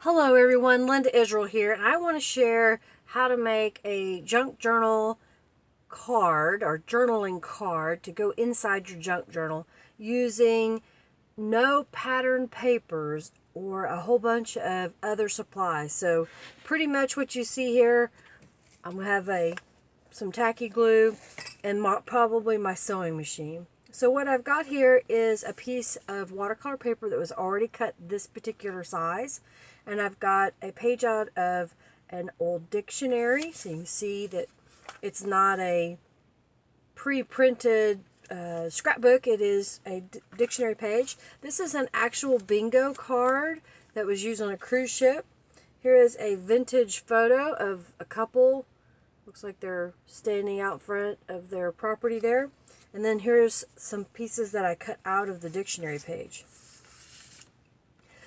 Hello everyone, Linda Israel here, and I want to share how to make a junk journal card or journaling card to go inside your junk journal using no pattern papers or a whole bunch of other supplies. So pretty much what you see here, I'm going to have some tacky glue and probably my sewing machine. So what I've got here is a piece of watercolor paper that was already cut this particular size. And I've got a page out of an old dictionary. So you can see that it's not a pre-printed scrapbook. It is a dictionary page. This is an actual bingo card that was used on a cruise ship. Here is a vintage photo of a couple. Looks like they're standing out front of their property there. And then here's some pieces that I cut out of the dictionary page.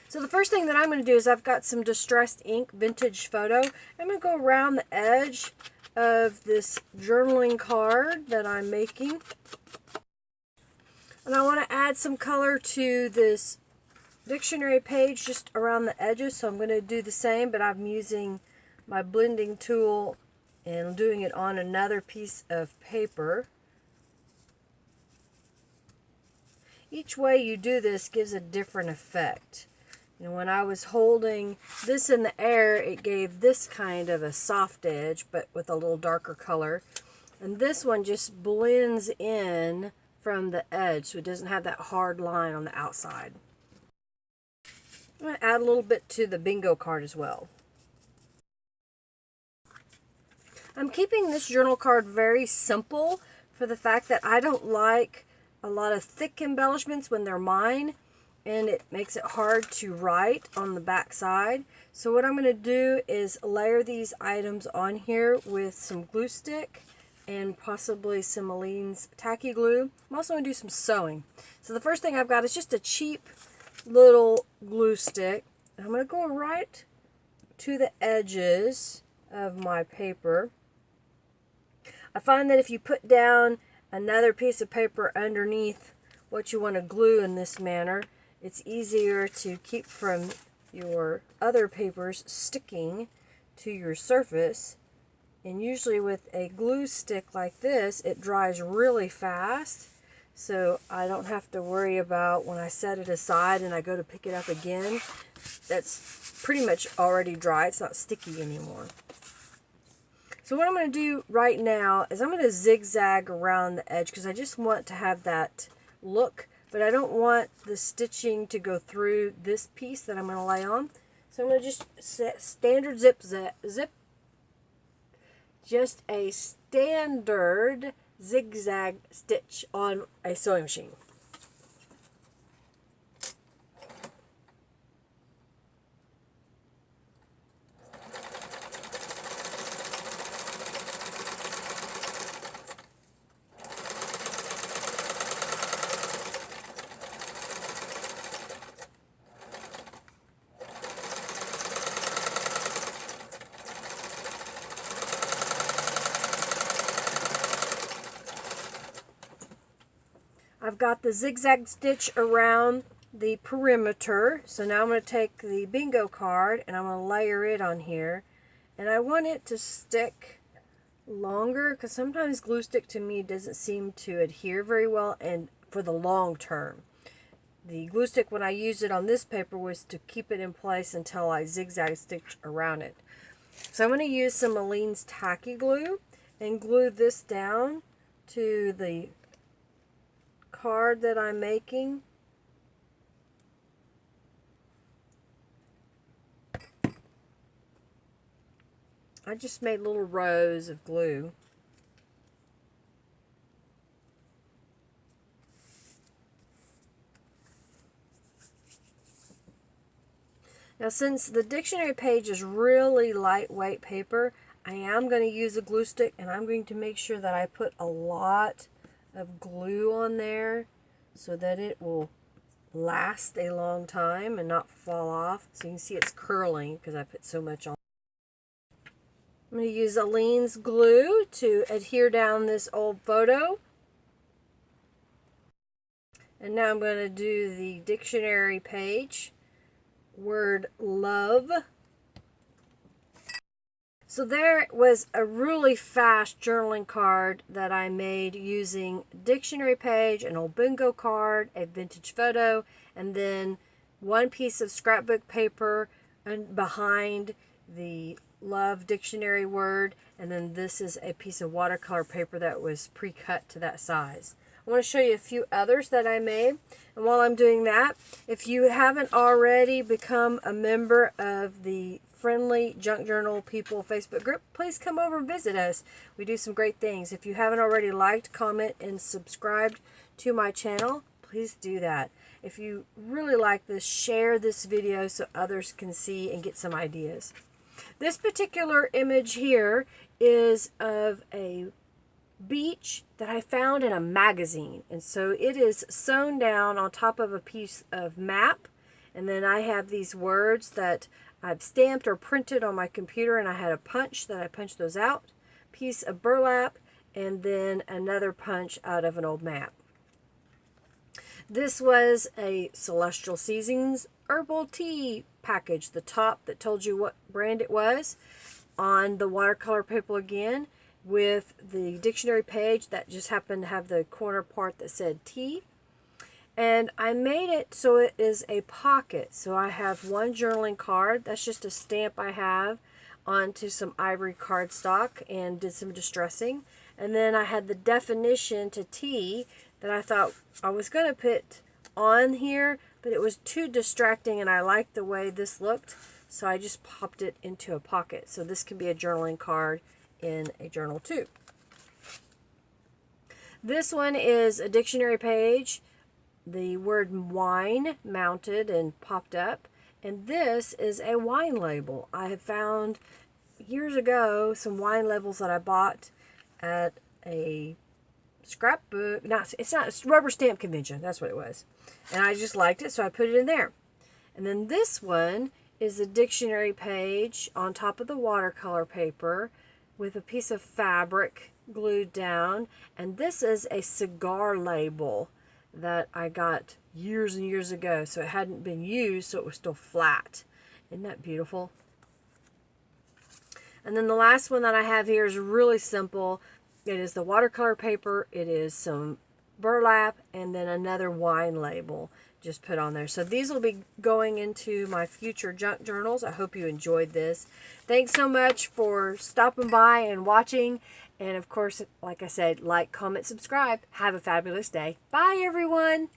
So the first thing that I'm going to do is I've got some distressed ink vintage photo. I'm going to go around the edge of this journaling card that I'm making. And I want to add some color to this dictionary page just around the edges. So I'm going to do the same, but I'm using my blending tool and I'm doing it on another piece of paper. Each way you do this gives a different effect. You know, when I was holding this in the air, it gave this kind of a soft edge, but with a little darker color. And this one just blends in from the edge, so it doesn't have that hard line on the outside. I'm going to add a little bit to the bingo card as well. I'm keeping this journal card very simple for the fact that I don't like a lot of thick embellishments when they're mine, and it makes it hard to write on the back side. So what I'm going to do is layer these items on here with some glue stick and possibly some Aleene's tacky glue. I'm also going to do some sewing. So the first thing I've got is just a cheap little glue stick. I'm going to go right to the edges of my paper. I find that if you put down another piece of paper underneath what you want to glue in this manner, it's easier to keep from your other papers sticking to your surface. And usually with a glue stick like this, it dries really fast, so I don't have to worry about when I set it aside and I go to pick it up again. That's pretty much already dry. It's not sticky anymore. So what I'm going to do right now is I'm going to zigzag around the edge because I just want to have that look, but I don't want the stitching to go through this piece that I'm going to lay on. So I'm going to just set standard zip, just a standard zigzag stitch on a sewing machine. I've got the zigzag stitch around the perimeter. So now I'm going to take the bingo card and I'm going to layer it on here. And I want it to stick longer because sometimes glue stick to me doesn't seem to adhere very well and for the long term. The glue stick, when I used it on this paper, was to keep it in place until I zigzag stitch around it. So I'm going to use some Aleene's tacky glue and glue this down to the card that I'm making. I just made little rows of glue. Now since the dictionary page is really lightweight paper, I am going to use a glue stick and I'm going to make sure that I put a lot of glue on there so that it will last a long time and not fall off. So you can see it's curling because I put so much on. I'm going to use Aleene's glue to adhere down this old photo. And now I'm going to do the dictionary page word love. So there was a really fast journaling card that I made using a dictionary page, an old bingo card, a vintage photo, and then one piece of scrapbook paper and behind the love dictionary word, and then this is a piece of watercolor paper that was pre-cut to that size. I want to show you a few others that I made. And while I'm doing that, if you haven't already become a member of the Friendly Junk Journal People Facebook group, please come over and visit us. We do some great things. If you haven't already liked, comment, and subscribed to my channel, please do that. If you really like this, share this video so others can see and get some ideas. This particular image here is of a beach that I found in a magazine, and so it is sewn down on top of a piece of map, and then I have these words that I've stamped or printed on my computer, and I had a punch that I punched those out, piece of burlap, and then another punch out of an old map. This was a Celestial Seasons herbal tea package, the top that told you what brand it was, on the watercolor paper again, with the dictionary page that just happened to have the corner part that said tea. And I made it so it is a pocket. So I have one journaling card. That's just a stamp I have onto some ivory cardstock and did some distressing. And then I had the definition to tea that I thought I was going to put on here, but it was too distracting and I liked the way this looked. So I just popped it into a pocket. So this can be a journaling card in a journal too. This one is a dictionary page. The word wine mounted and popped up, and this is a wine label. I have found years ago some wine labels that I bought at a scrapbook, it's rubber stamp convention, that's what it was, and I just liked it, so I put it in there. And then this one is a dictionary page on top of the watercolor paper with a piece of fabric glued down, and this is a cigar label that I got years and years ago, so it hadn't been used, so it was still flat. Isn't that beautiful? And then the last one that I have here is really simple. It is the watercolor paper, it is some burlap, and then another wine label just put on there. So these will be going into my future junk journals. I hope you enjoyed this. Thanks so much for stopping by and watching. And of course, like I said, like, comment, subscribe. Have a fabulous day. Bye, everyone.